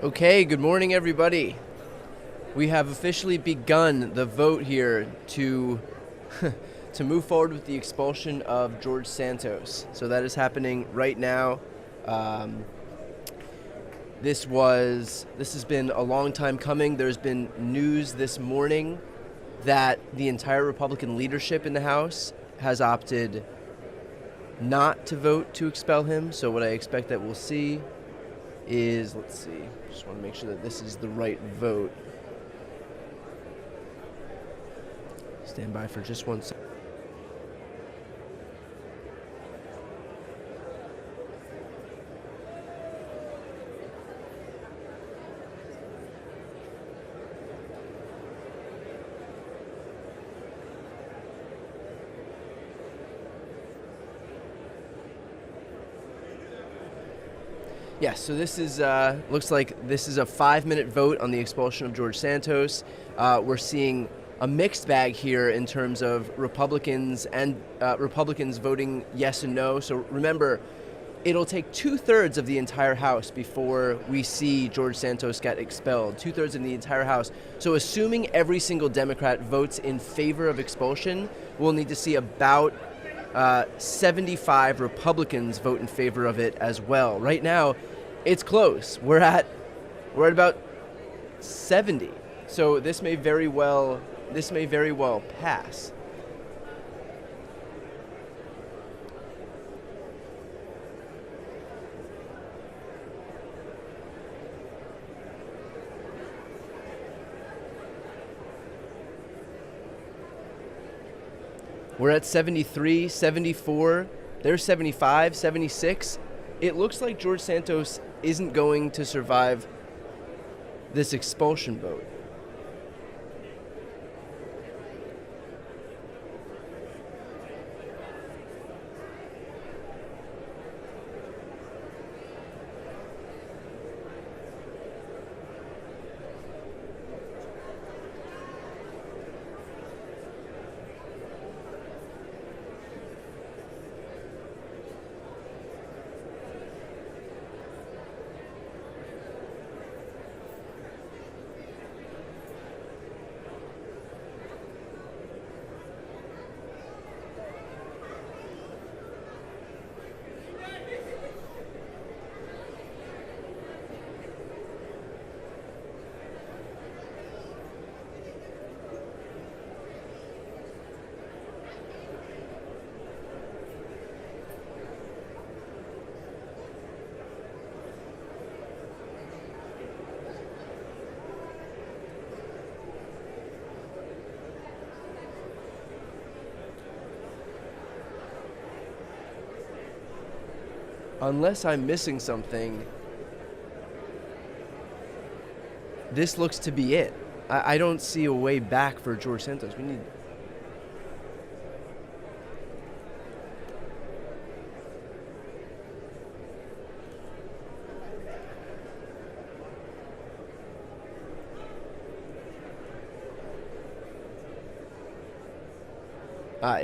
Okay, good morning, everybody. We have officially begun the vote here to to move forward with the expulsion of George Santos. So that is happening right now. Um, this has been a long time coming. There's been news this morning that the entire Republican leadership in the House has opted not to vote to expel him. So what I expect that we'll see is, let's see, just want to make sure that this is the right vote. Stand by for just 1 second. Yes, so this is looks like this is a 5-minute vote on the expulsion of George Santos. We're seeing a mixed bag here in terms of Republicans voting yes and no. So remember, it'll take 2/3 of the entire House before we see George Santos get expelled. 2/3 of the entire House. So assuming every single Democrat votes in favor of expulsion, we'll need to see about 75 Republicans vote in favor of it as well. Right now, it's close. We're at about 70. So this may very well pass. We're at 73, 74, there's 75, 76. It looks like George Santos isn't going to survive this expulsion vote. Unless I'm missing something, this looks to be it. I don't see a way back for George Santos. We need...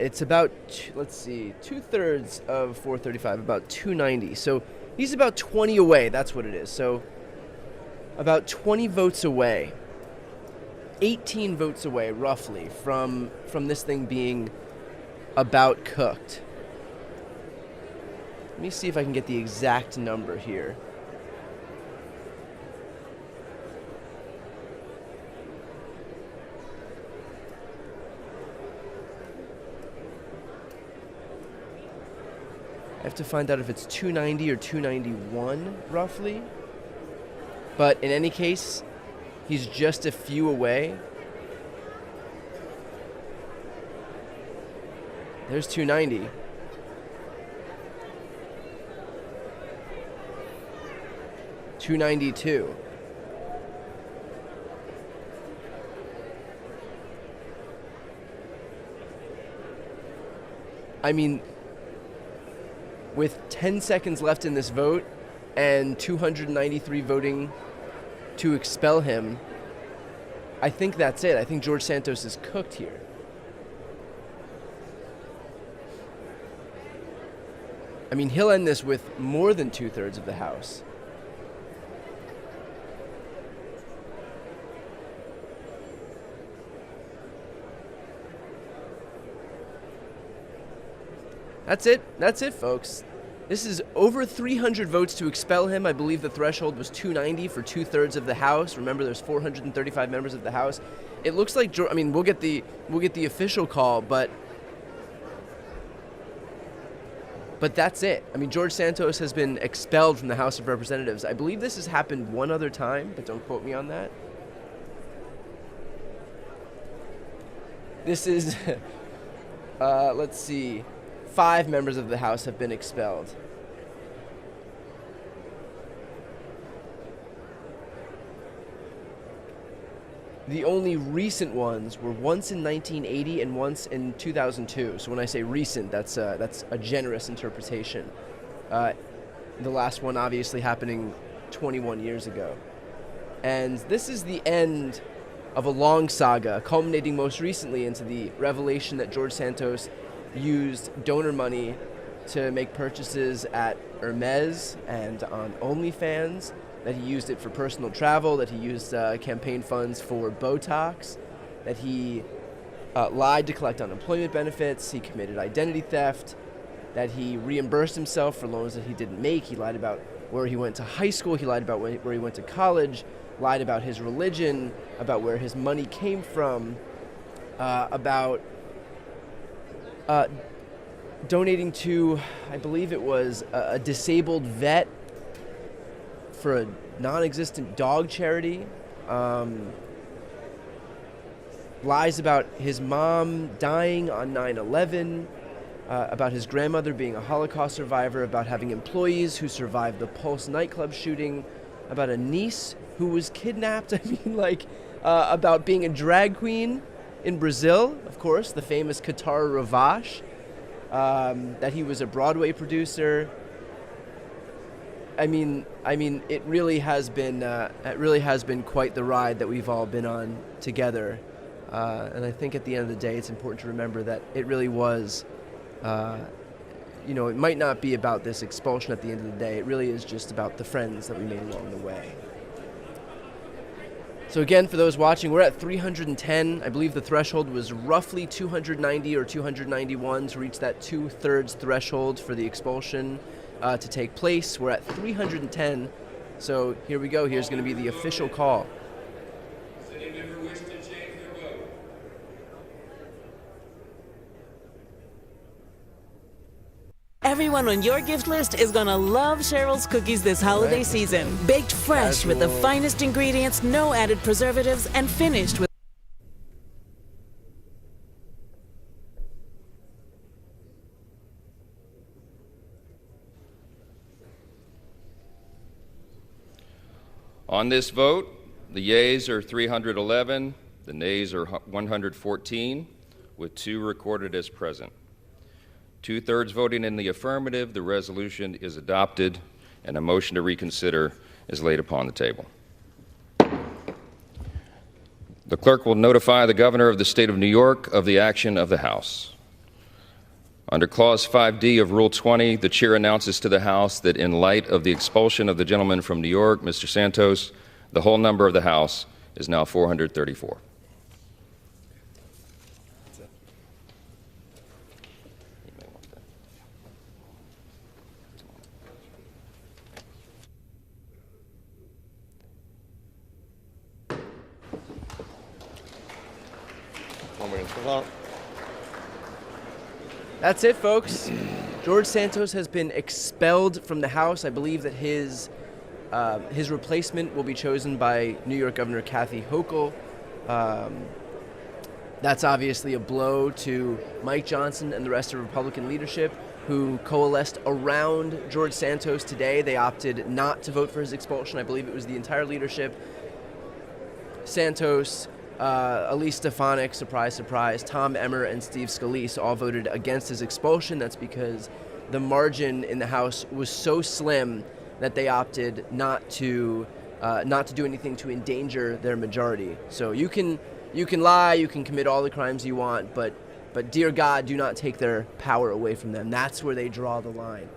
it's about, let's see, 2/3 of 435, about 290. So he's about 20 away. That's what it is. So about 20 votes away, 18 votes away, roughly, from this thing being about cooked. Let me see if I can get the exact number here. I have to find out if it's 290 or 291, roughly. But in any case, he's just a few away. There's 290. $292. I mean, with 10 seconds left in this vote and 293 voting to expel him, I think that's it. I think George Santos is cooked here. I mean, he'll end this with more than 2/3 of the House. That's it. That's it, folks. This is over 300 votes to expel him. I believe the threshold was 290 for 2/3 of the House. Remember, there's 435 members of the House. It looks like, I mean, we'll get the official call, but that's it. I mean, George Santos has been expelled from the House of Representatives. I believe this has happened one other time, but don't quote me on that. This is, let's see, 5 members of the House have been expelled. The only recent ones were once in 1980 and once in 2002. So when I say recent, that's a generous interpretation. The last one obviously happening 21 years ago. And this is the end of a long saga, culminating most recently into the revelation that George Santos used donor money to make purchases at Hermes and on OnlyFans, that he used it for personal travel, that he used campaign funds for Botox, that he lied to collect unemployment benefits, he committed identity theft, that he reimbursed himself for loans that he didn't make, he lied about where he went to high school, he lied about where he went to college, lied about his religion, about where his money came from, about donating to, I believe it was a disabled vet for a non-existent dog charity, lies about his mom dying on 9/11, about his grandmother being a Holocaust survivor, about having employees who survived the Pulse nightclub shooting, about a niece who was kidnapped, about being a drag queen in Brazil, of course, the famous Qatar Ravache, that he was a Broadway producer. I mean, it really has been quite the ride that we've all been on together, and I think at the end of the day, it's important to remember that it really was. It might not be about this expulsion at the end of the day. It really is just about the friends that we made along the way. So again, for those watching, we're at 310. I believe the threshold was roughly 290 or 291 to reach that 2/3 threshold for the expulsion to take place. We're at 310. So here we go. Here's going to be the official call. Does any member wish to change their vote? Everyone on your gift list is gonna love Cheryl's cookies this holiday season. Baked fresh with the finest ingredients, no added preservatives, and finished with On this vote, the yeas are 311, the nays are 114, with 2 recorded as present. 2/3 voting in the affirmative, the resolution is adopted, and a motion to reconsider is laid upon the table. The clerk will notify the governor of the state of New York of the action of the House. Under Clause 5D of Rule 20, the chair announces to the House that in light of the expulsion of the gentleman from New York, Mr. Santos, the whole number of the House is now 434. That's it, folks. George Santos has been expelled from the House. I believe that his replacement will be chosen by New York Governor Kathy Hochul. That's obviously a blow to Mike Johnson and the rest of Republican leadership who coalesced around George Santos today. They opted not to vote for his expulsion. I believe it was the entire leadership. Santos, Elise Stefanik, surprise, surprise, Tom Emmer, and Steve Scalise all voted against his expulsion. That's because the margin in the House was so slim that they opted not to do anything to endanger their majority. So you can lie, you can commit all the crimes you want, but dear God, do not take their power away from them. That's where they draw the line.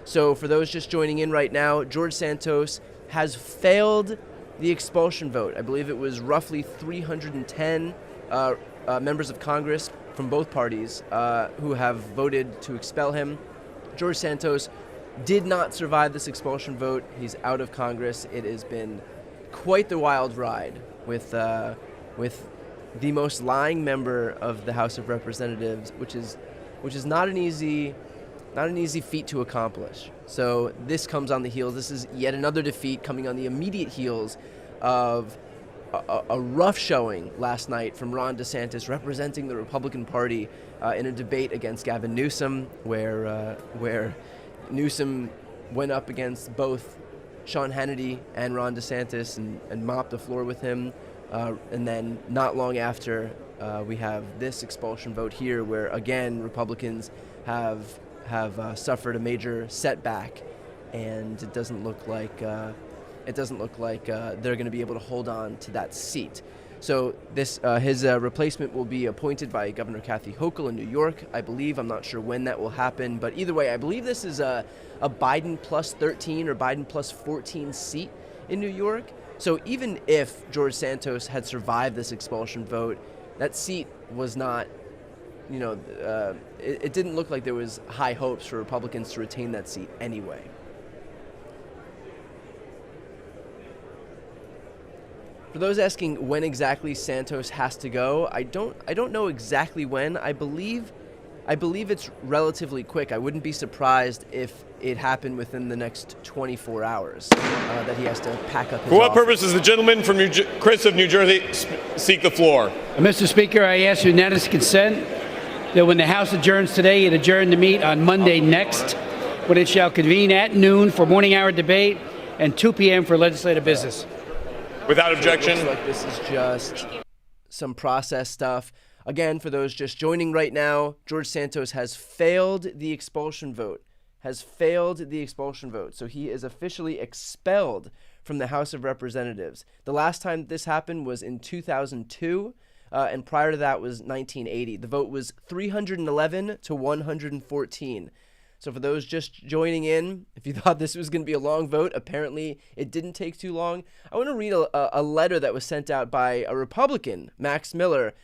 So for those just joining in right now, George Santos has failed the expulsion vote. I believe it was roughly 310 members of Congress from both parties who have voted to expel him. George Santos did not survive this expulsion vote. He's out of Congress. It has been quite the wild ride with the most lying member of the House of Representatives, which is not an easy feat to accomplish. So this comes on the heels. This is yet another defeat coming on the immediate heels of a rough showing last night from Ron DeSantis representing the Republican Party in a debate against Gavin Newsom, where Newsom went up against both Sean Hannity and Ron DeSantis and mopped the floor with him. And then not long after, we have this expulsion vote here, where again Republicans have suffered a major setback, and it doesn't look like they're going to be able to hold on to that seat. So his replacement will be appointed by Governor Kathy Hochul in New York, I believe. I'm not sure when that will happen, but either way, I believe this is a Biden plus 13 or Biden plus 14 seat in New York. So even if George Santos had survived this expulsion vote, that seat was not, it didn't look like there was high hopes for Republicans to retain that seat anyway. For those asking when exactly Santos has to go, I don't know exactly when. I believe it's relatively quick. I wouldn't be surprised if it happened within the next 24 hours that he has to pack up his For what office. purpose does the gentleman from Chris of New Jersey seek the floor? Mr. Speaker, I ask unanimous consent that when the House adjourns today, it adjourn to meet on Monday next, when it shall convene at noon for morning hour debate and 2 p.m. for legislative business. Without objection. It looks like this is just some process stuff. Again, for those just joining right now, George Santos has failed the expulsion vote. So he is officially expelled from the House of Representatives. The last time this happened was in 2002, and prior to that was 1980. The vote was 311 to 114. So for those just joining in, if you thought this was going to be a long vote, apparently it didn't take too long. I want to read a letter that was sent out by a Republican, Max Miller,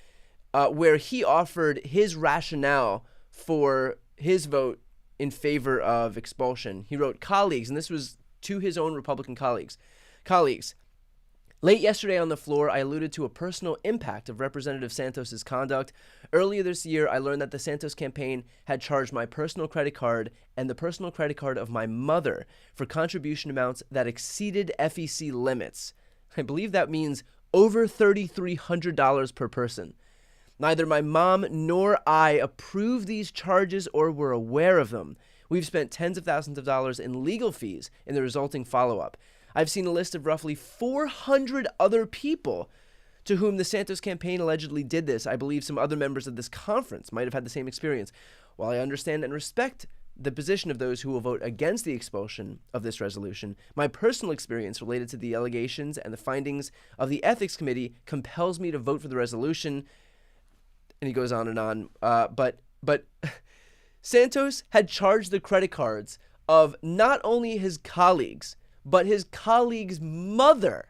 where he offered his rationale for his vote in favor of expulsion. He wrote, "Colleagues," and this was to his own Republican colleagues, "Late yesterday on the floor, I alluded to a personal impact of Representative Santos's conduct. Earlier this year, I learned that the Santos campaign had charged my personal credit card and the personal credit card of my mother for contribution amounts that exceeded FEC limits. I believe that means over $3,300 per person. Neither my mom nor I approved these charges or were aware of them. We've spent tens of thousands of dollars in legal fees in the resulting follow-up. I've seen a list of roughly 400 other people to whom the Santos campaign allegedly did this. I believe some other members of this conference might have had the same experience. While I understand and respect the position of those who will vote against the expulsion of this resolution, my personal experience related to the allegations and the findings of the Ethics Committee compels me to vote for the resolution." And he goes on and on. But Santos had charged the credit cards of not only his colleagues, but his colleague's mother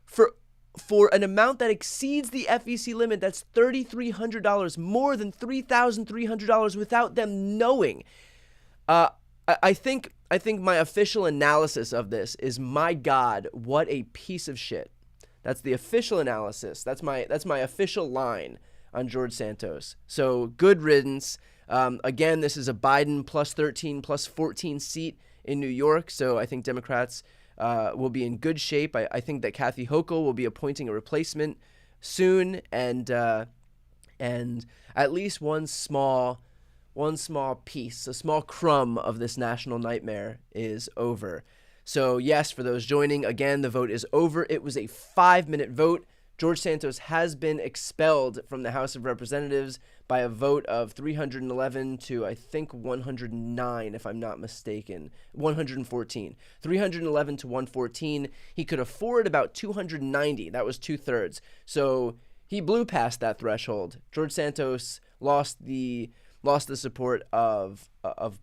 for an amount that exceeds the FEC limit. That's $3,300, more than $3,300 without them knowing. I think my official analysis of this is, my God, what a piece of shit. That's the official analysis. That's my official line on George Santos. So good riddance. Again, this is a Biden plus 13, plus 14 seat in New York. So I think Democrats will be in good shape. I think that Kathy Hochul will be appointing a replacement soon, and at least one small piece, a small crumb of this national nightmare is over. So yes, for those joining, again, the vote is over. It was a 5-minute vote. George Santos has been expelled from the House of Representatives by a vote of 311 to, I think, 109, if I'm not mistaken. 114. 311 to 114. He could afford about 290. That was 2/3. So he blew past that threshold. George Santos lost the support of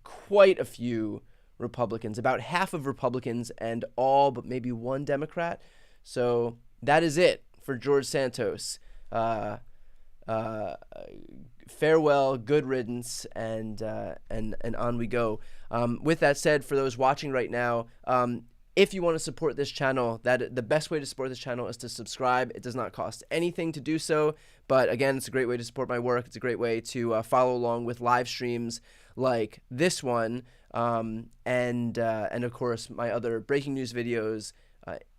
quite a few Republicans, about half of Republicans, and all but maybe one Democrat. So that is it for George Santos. farewell, good riddance, and on we go. With that said, for those watching right now, if you want to support this channel, the best way to support this channel is to subscribe. It does not cost anything to do so, but again, it's a great way to support my work. It's a great way to follow along with live streams like this one, and of course my other breaking news videos,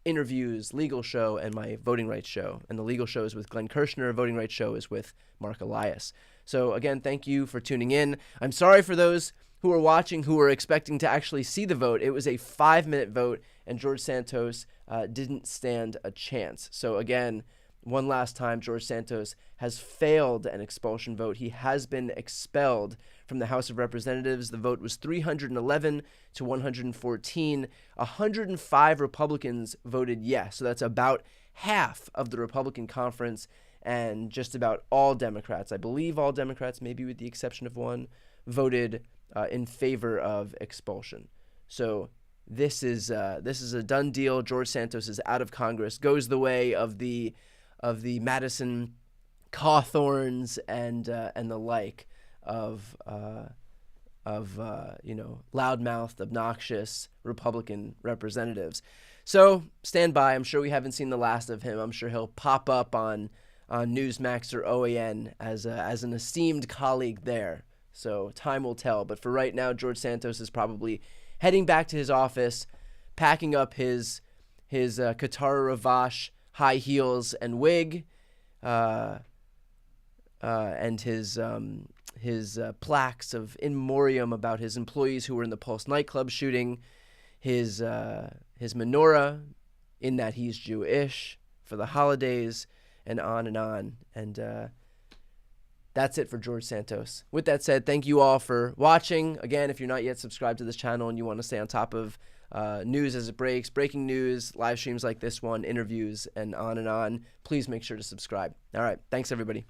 interviews, legal show, and my voting rights show. And the legal show is with Glenn Kirshner. Voting rights show is with Mark Elias. So again, thank you for tuning in. I'm sorry for those who are watching who were expecting to actually see the vote. It was a 5-minute vote, and George Santos didn't stand a chance. So again, one last time, George Santos has failed an expulsion vote. He has been expelled from the House of Representatives. The vote was 311 to 114. 105 Republicans voted yes. So that's about half of the Republican conference, and just about all Democrats, I believe all Democrats, maybe with the exception of one, voted in favor of expulsion. So this is a done deal. George Santos is out of Congress. Goes the way of the Madison Cawthorns and the like of loudmouthed, obnoxious Republican representatives. So stand by. I'm sure we haven't seen the last of him. I'm sure he'll pop up on Newsmax or OAN as an esteemed colleague there. So time will tell. But for right now, George Santos is probably heading back to his office, packing up his Katara Ravache high heels and wig, and his plaques of in memoriam about his employees who were in the Pulse nightclub shooting, his menorah in that he's Jewish for the holidays, and on and on. And that's it for George Santos. With that said, thank you all for watching. Again, if you're not yet subscribed to this channel and you want to stay on top of news as it breaks, breaking news, live streams like this one, interviews, and on, please make sure to subscribe. All right. Thanks, everybody.